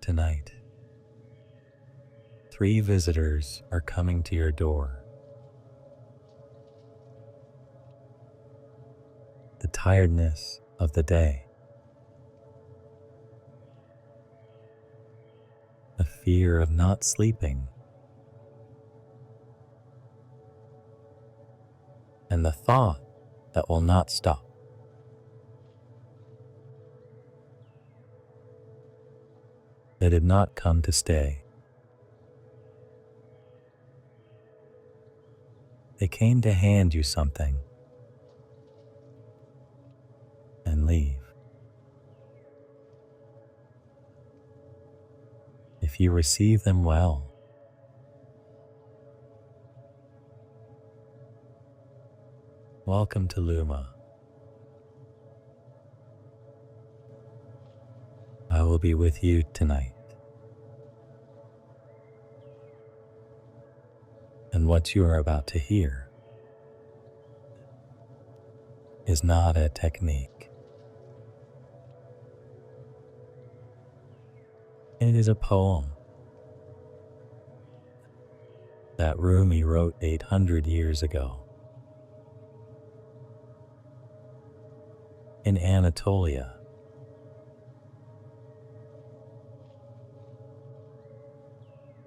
Tonight, 3 visitors are coming to your door. The tiredness of the day, the fear of not sleeping, and the thought that will not stop. They did not come to stay. They came to hand you something and leave. If you receive them well, welcome to Lumah. I will be with you tonight. And what you are about to hear is not a technique. It is a poem that Rumi wrote 800 years ago in Anatolia.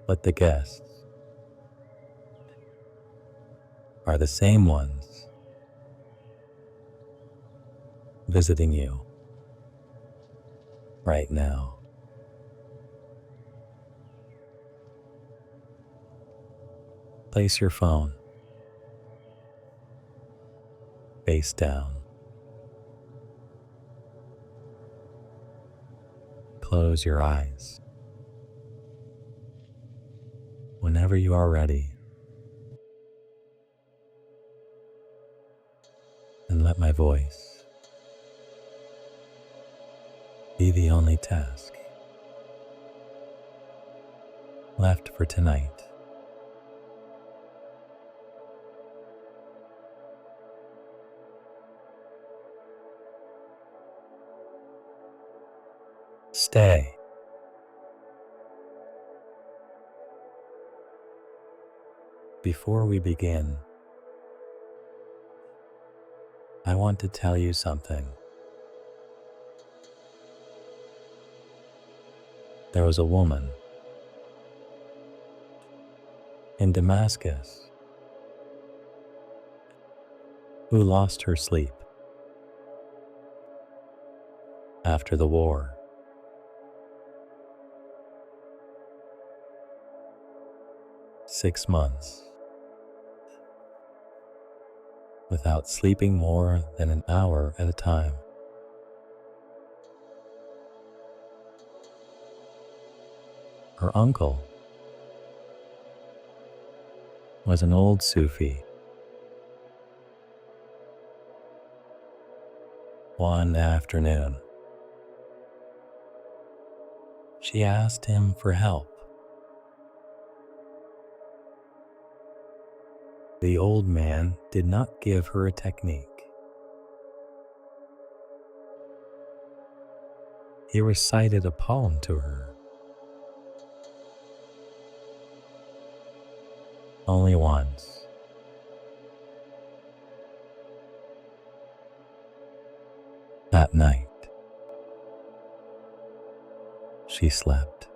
But the guests are the same ones visiting you right now. Place your phone face down. Close your eyes. Whenever you are ready, and let my voice be the only task left for tonight. Stay. Before we begin, I want to tell you something. There was a woman in Damascus who lost her sleep after the war. Six months without sleeping more than an hour at a time. Her uncle was an old Sufi. One afternoon, she asked him for help. The old man did not give her a technique. He recited a poem to her. Only once. That night, she slept.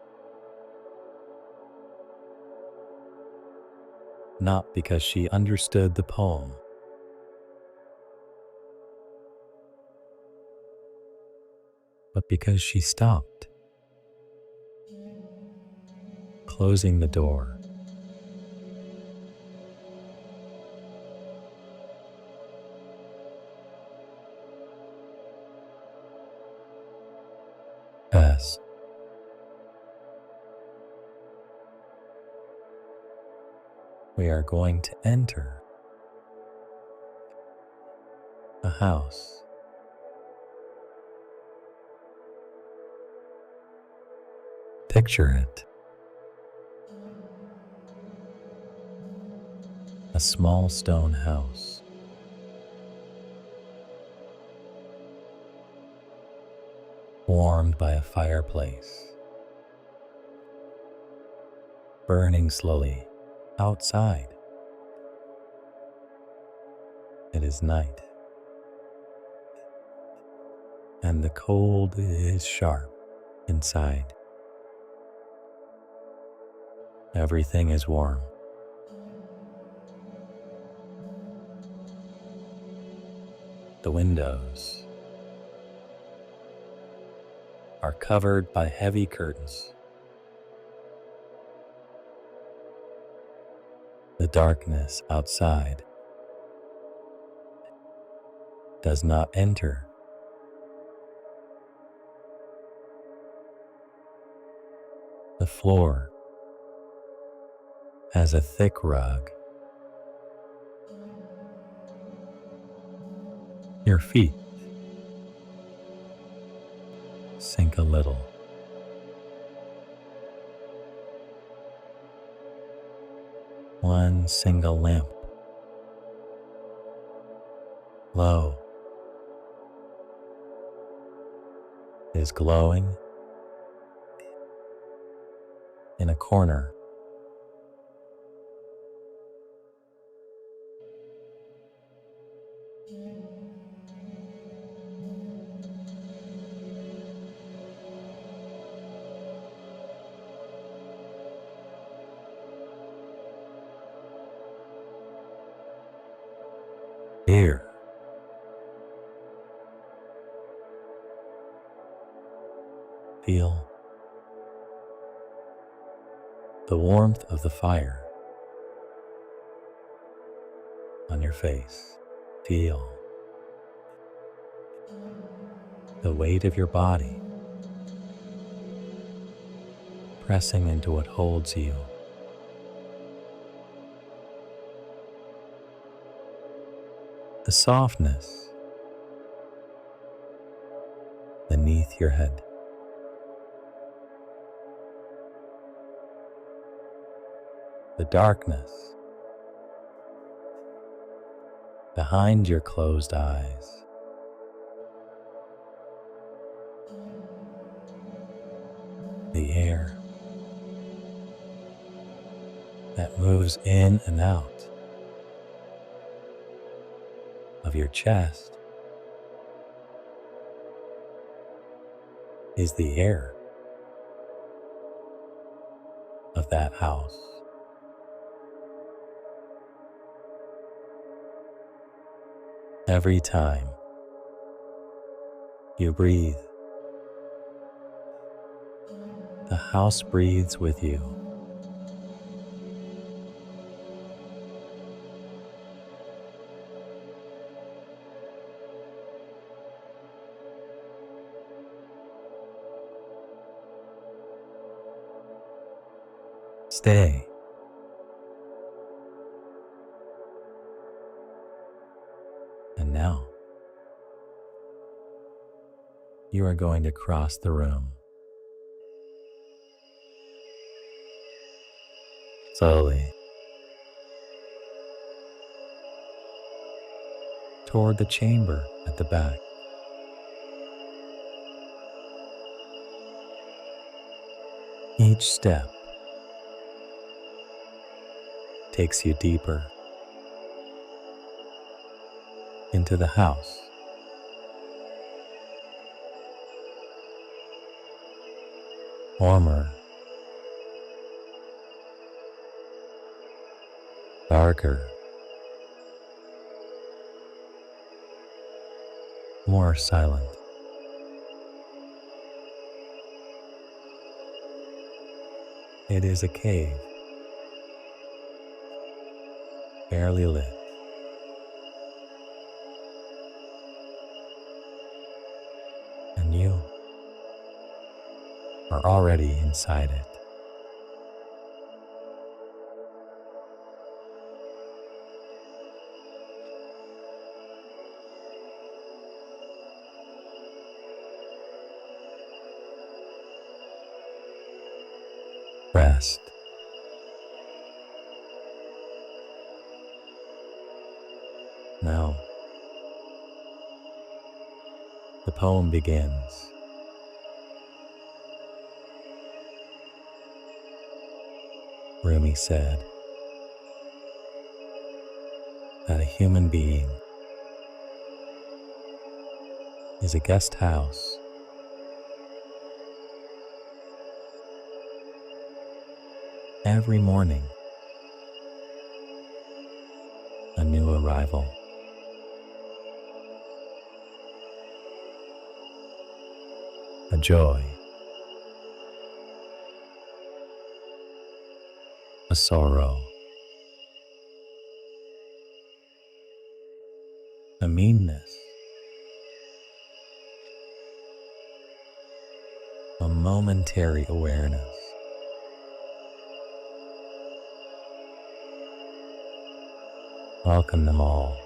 Not because she understood the poem, but because she stopped, closing the door. Yes. We are going to enter a house. Picture it. A small stone house. Warmed by a fireplace. burning slowly. Outside, it is night, and the cold is sharp inside. Everything is warm. The windows are covered by heavy curtains. The darkness outside does not enter. The floor has a thick rug. Your feet sink a little. One single lamp, low, is glowing in a corner. Here, feel the warmth of the fire on your face. Feel the weight of your body pressing into what holds you. The softness beneath your head. The darkness behind your closed eyes. The air that moves in and out of your chest is the air of that house. Every time you breathe, the house breathes with you. Stay. And now, you are going to cross the room. Slowly. Toward the chamber at the back. Each step takes you deeper into the house. Warmer, darker, more silent. It is a cave, barely lit. And you are already inside it. Rest. Now, the poem begins. Rumi said that a human being is a guest house. Every morning, a new arrival. A joy, a sorrow, a meanness, a momentary awareness. Welcome them all.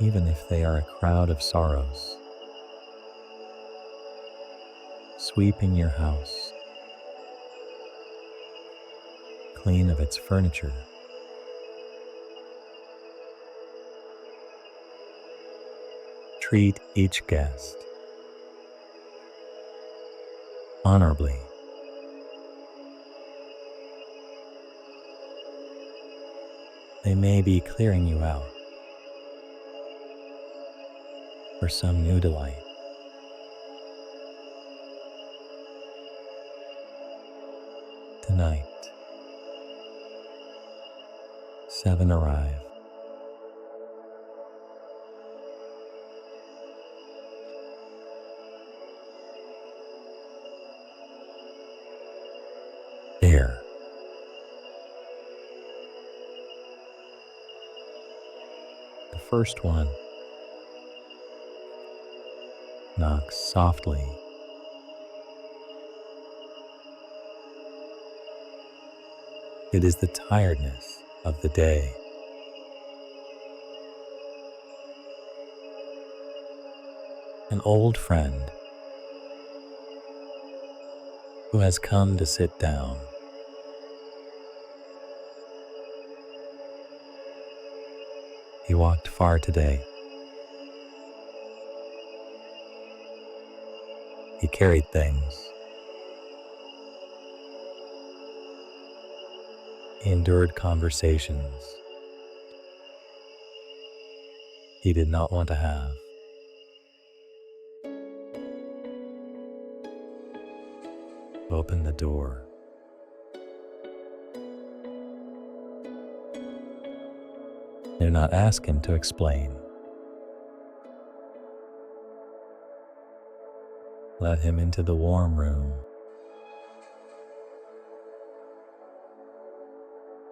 Even if they are a crowd of sorrows, sweeping your house clean of its furniture. Treat each guest honorably. They may be clearing you out for some new delight. Tonight, 7 arrive. There. The first one knocks softly. It is the tiredness of the day. An old friend who has come to sit down. He walked far today. He carried things. He endured conversations he did not want to have. Open the door. Do not ask him to explain. Let him into the warm room.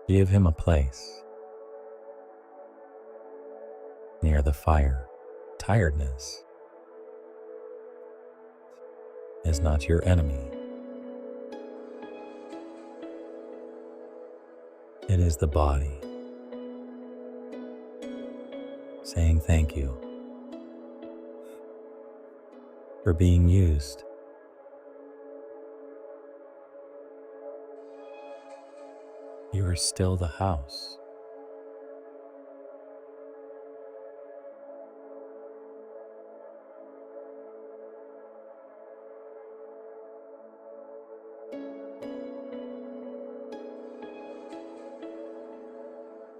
Give him a place near the fire. Tiredness is not your enemy. It is the body saying thank you for being used. You are still the house.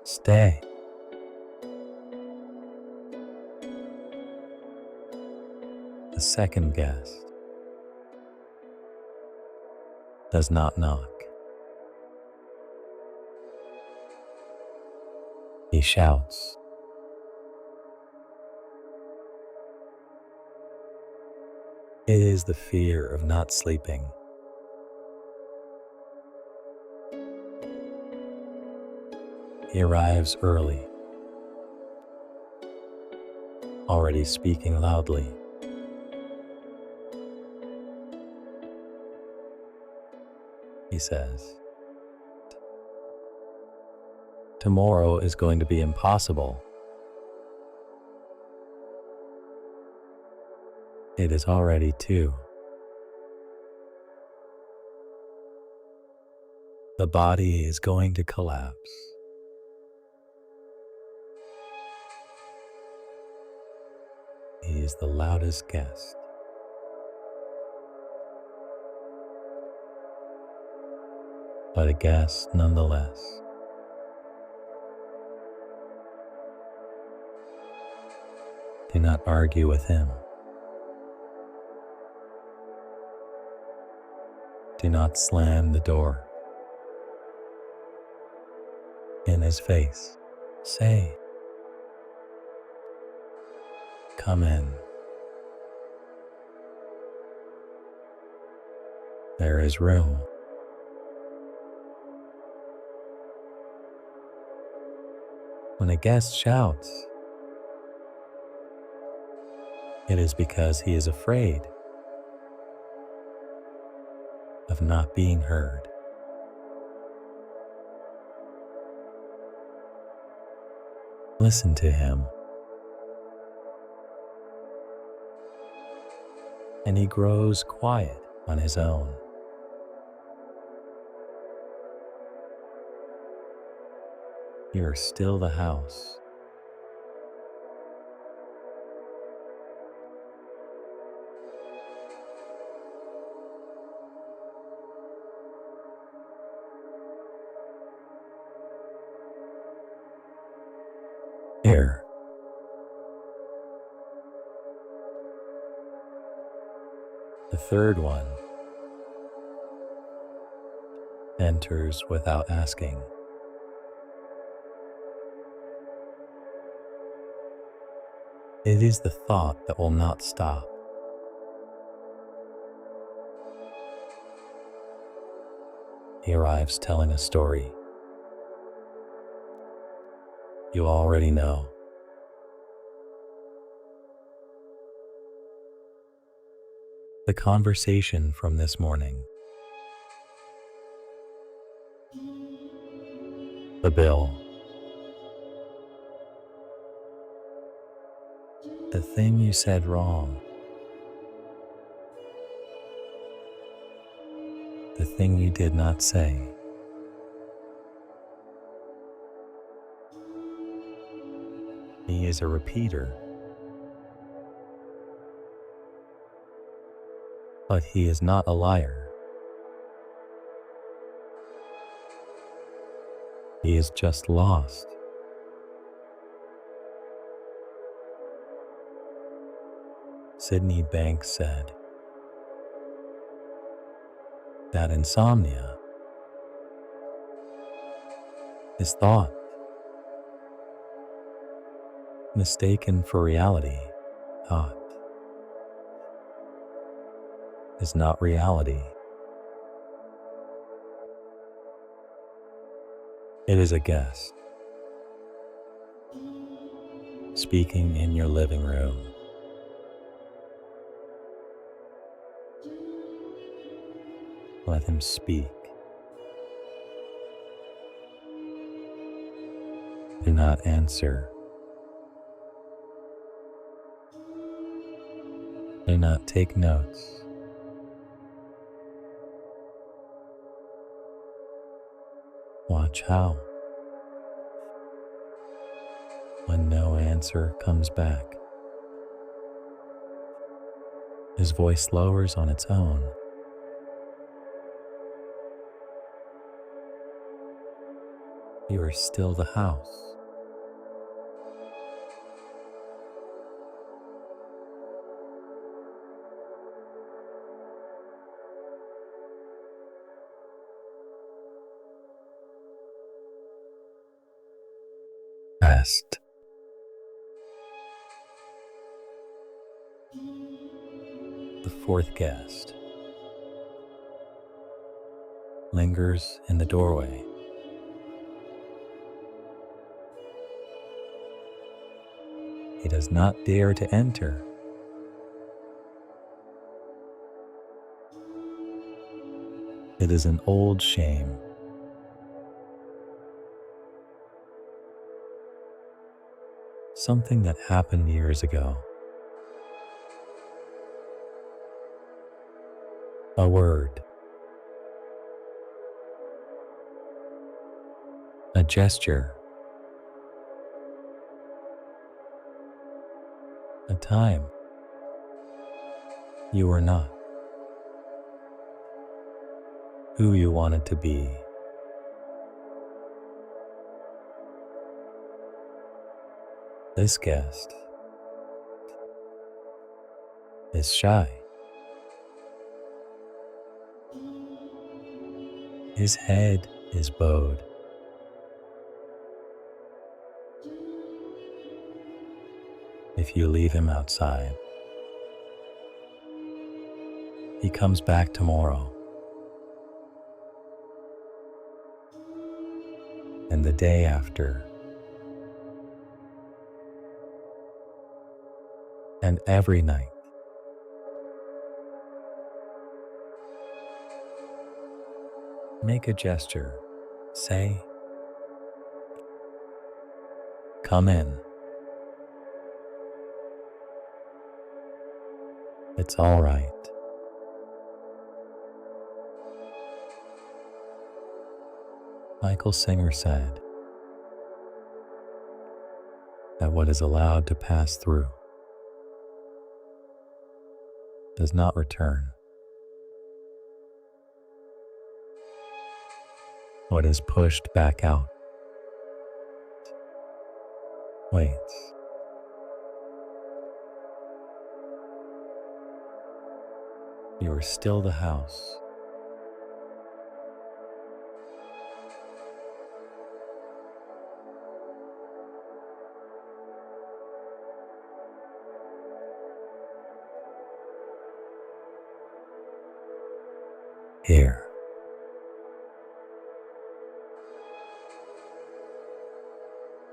Stay. The second guest does not knock. He shouts. It is the fear of not sleeping. He arrives early, already speaking loudly. He says, tomorrow is going to be impossible. It is already 2. The body is going to collapse. He is the loudest guest. but a guest nonetheless. Do not argue with him. Do not slam the door in his face. Say, "Come in." There is room. When a guest shouts, it is because he is afraid of not being heard. Listen to him, and he grows quiet on his own. You are still the house. Here. The third one enters without asking. It is the thought that will not stop. He arrives telling a story. You already know. The conversation from this morning. The bill. The thing you said wrong. The thing you did not say. He is a repeater, but he is not a liar. He is just lost. Sydney Banks said that insomnia is thought mistaken for reality. Thought is not reality. It is a guest speaking in your living room. Let him speak. Do not answer. Do not take notes. Watch how, when no answer comes back, his voice lowers on its own. You are still the house. Rest. The fourth guest lingers in the doorway. He does not dare to enter. It is an old shame. Something that happened years ago. A word. A gesture. A time you were not who you wanted to be. This guest is shy. His head is bowed. If you leave him outside, he comes back tomorrow, and the day after, and every night. Make a gesture. Say, "Come in." It's all right. Michael Singer said that what is allowed to pass through does not return. What is pushed back out waits. You are still the house. Here.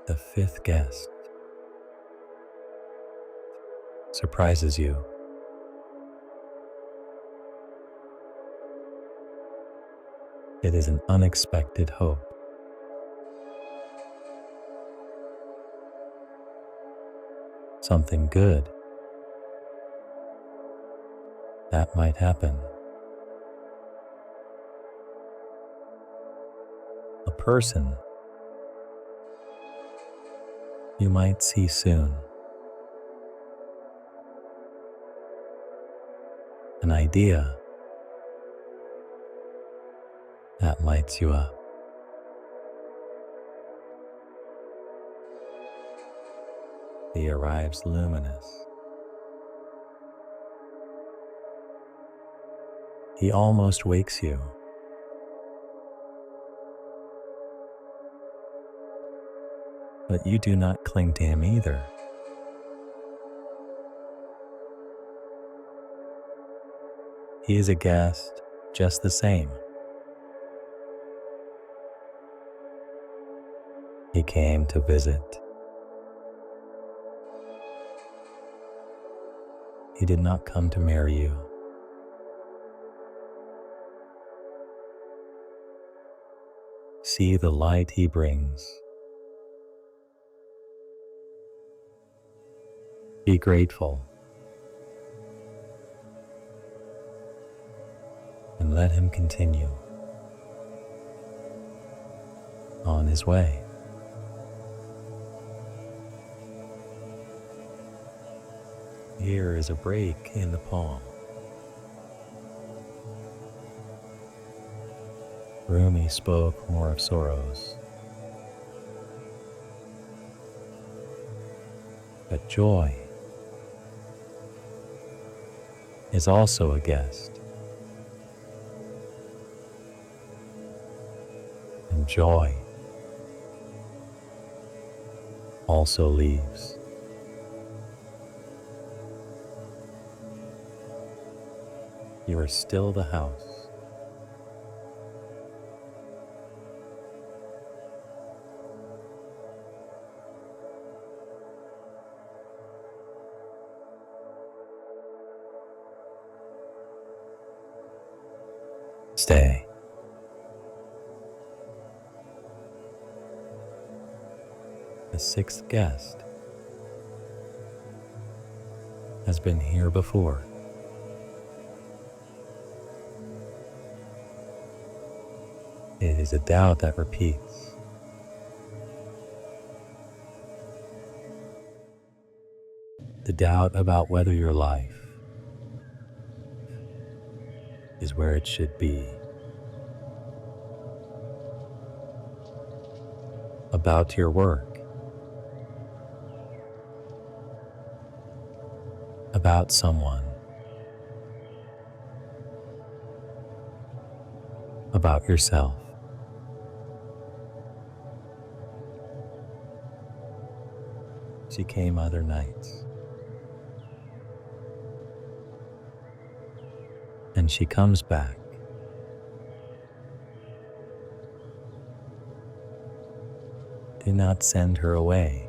The fifth guest surprises you. It is an unexpected hope. Something good that might happen. A person you might see soon. An idea that lights you up. He arrives luminous. He almost wakes you. But you do not cling to him either. He is a guest just the same. He came to visit. He did not come to marry you. See the light he brings. Be grateful. And let him continue on his way. Here is a break in the poem. Rumi spoke more of sorrows, but joy is also a guest, and joy also leaves. You are still the house. Stay. The sixth guest has been here before. It is a doubt that repeats. The doubt about whether your life is where it should be. About your work. about someone, about yourself. She came other nights, and she comes back. Do not send her away.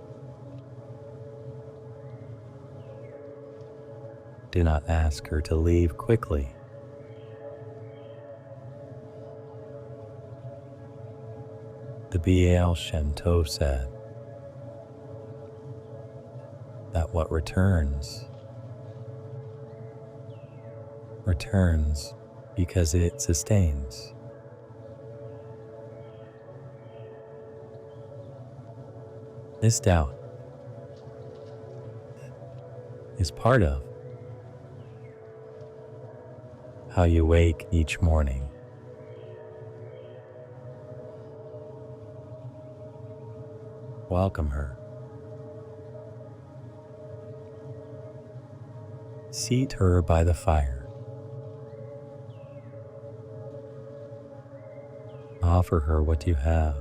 Do not ask her to leave quickly. The Baal Shem Tov said that what returns because it sustains. This doubt is part of how you wake each morning. Welcome her. Seat her by the fire. Offer her what you have.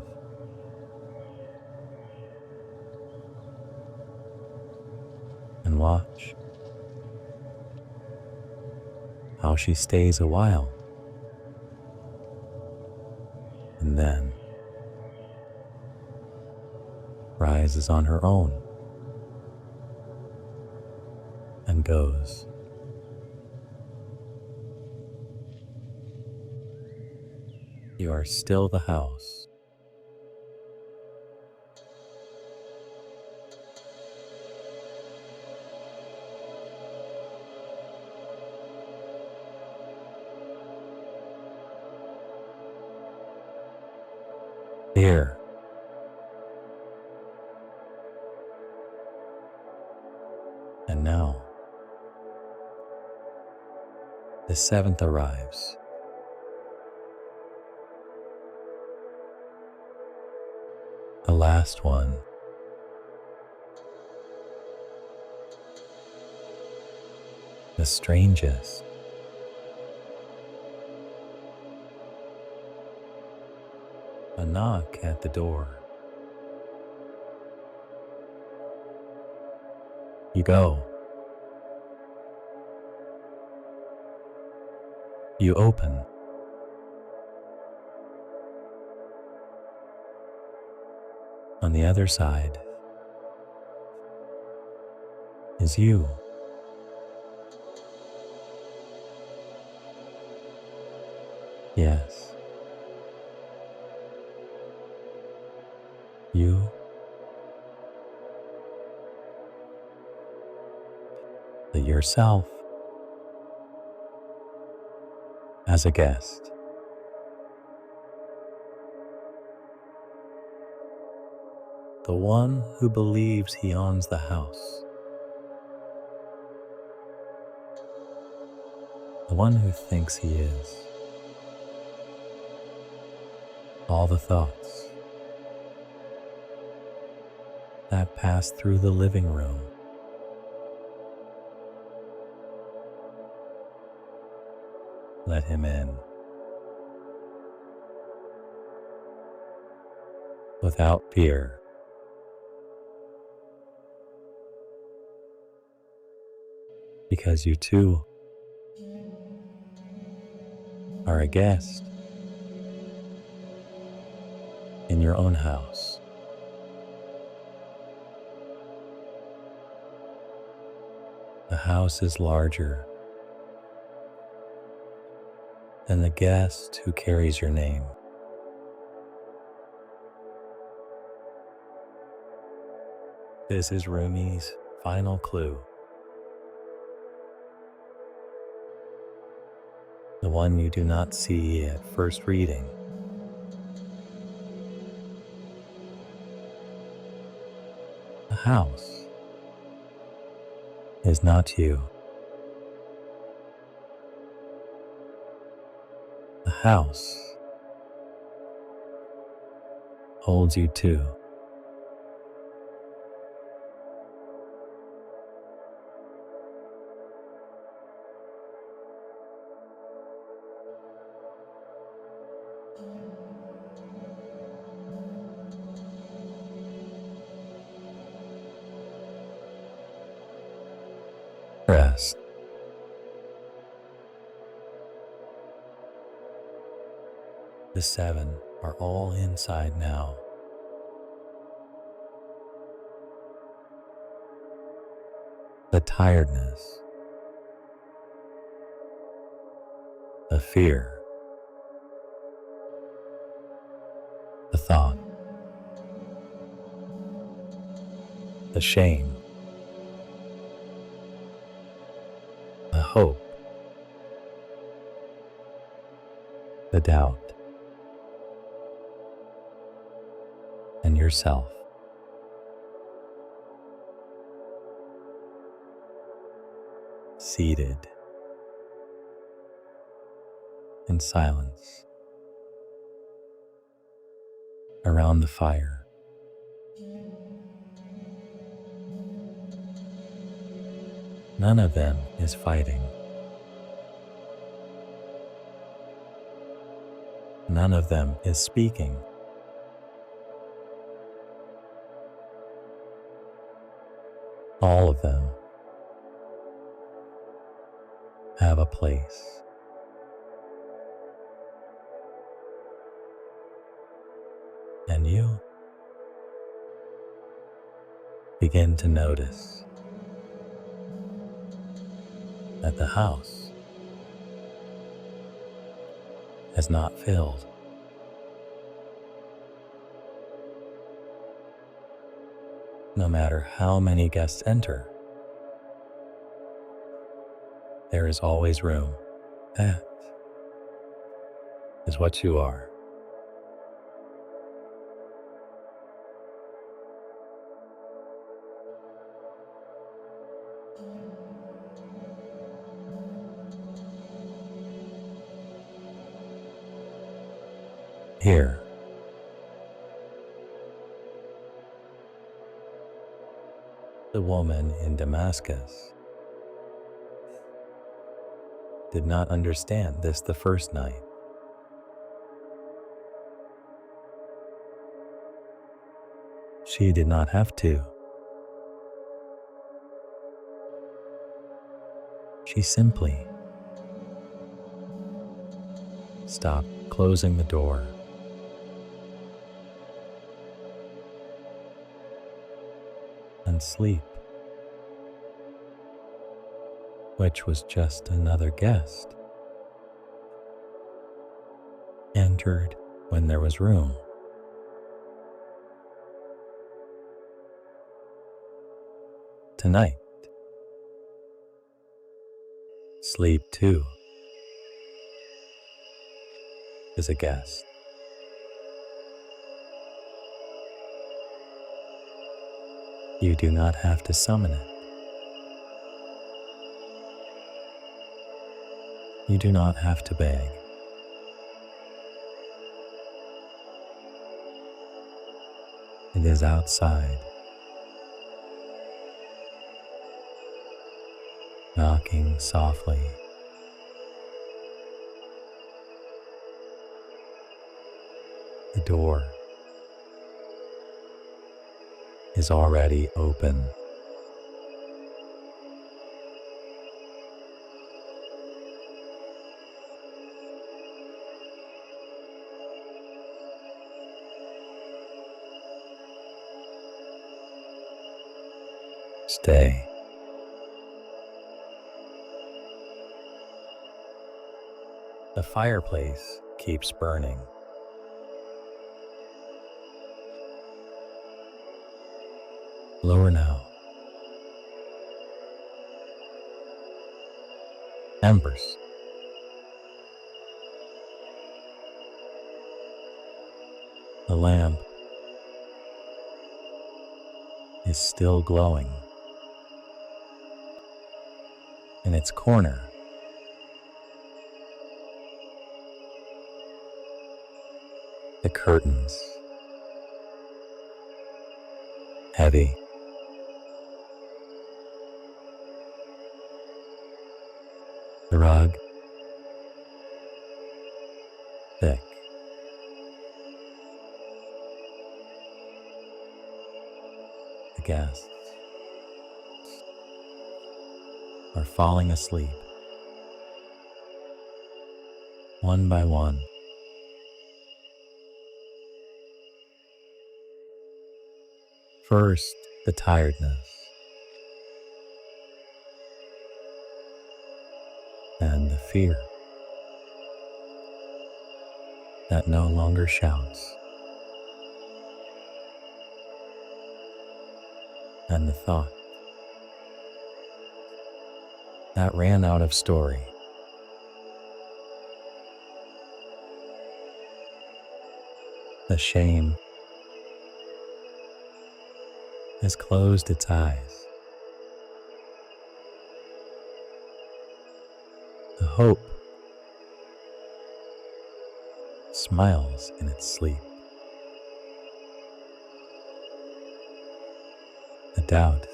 And watch how she stays a while, and then rises on her own and goes. You are still the house. Here. And now, the seventh arrives. The last one. The strangest. A knock at the door. You go. You open. On the other side is you. Yes. You. The yourself as a guest. The one who believes he owns the house. The one who thinks he is. All the thoughts that pass through the living room. Let him in. Without fear. Because you too are a guest in your own house. The house is larger than the guest who carries your name. This is Rumi's final clue. The one you do not see at first reading. The house is not you. The house holds you too. The 7 are all inside now. The tiredness, the fear, the thought, the shame, the hope, the doubt, and yourself. Seated in silence around the fire. None of them is fighting. None of them is speaking. All of them have a place. And you begin to notice that the house has not filled. No matter how many guests enter, there is always room. That is what you are. Here, the woman in Damascus did not understand this the first night. She did not have to. She simply stopped closing the door and sleep, which was just another guest, entered when there was room. Tonight, sleep too is a guest. You do not have to summon it. You do not have to beg. It is outside, knocking softly. The door is already open. Stay. The fireplace keeps burning. Lower now. Embers. The lamp is still glowing. In its corner, the curtains, heavy. The rug, thick. The guests are falling asleep, one by one. First, the tiredness, and the fear that no longer shouts, and the thought that ran out of story. The shame has closed its eyes. The hope smiles in its sleep. The doubt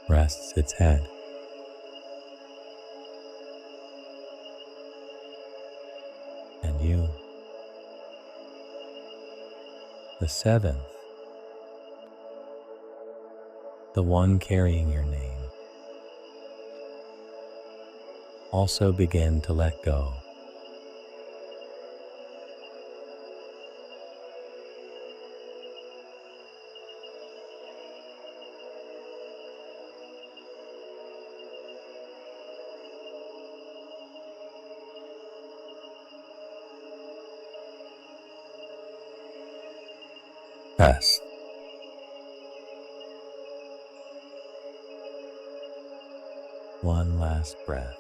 rests its head. And you, the seventh, the one carrying your name, also begin to let go. Rest. One last breath.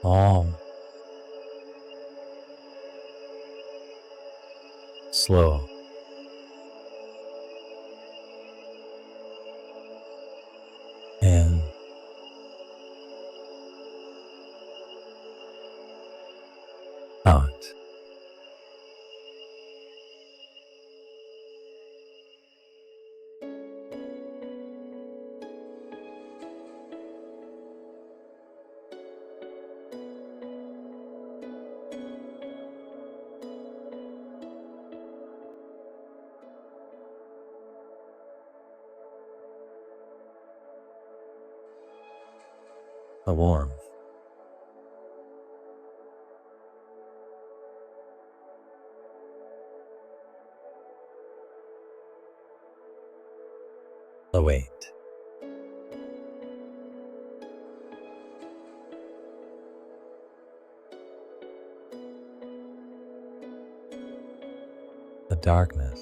All slow. In out. The warmth, the weight, the darkness,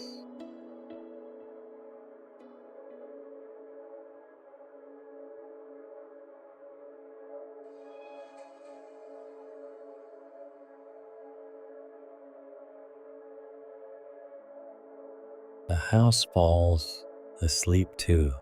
the house falls asleep too.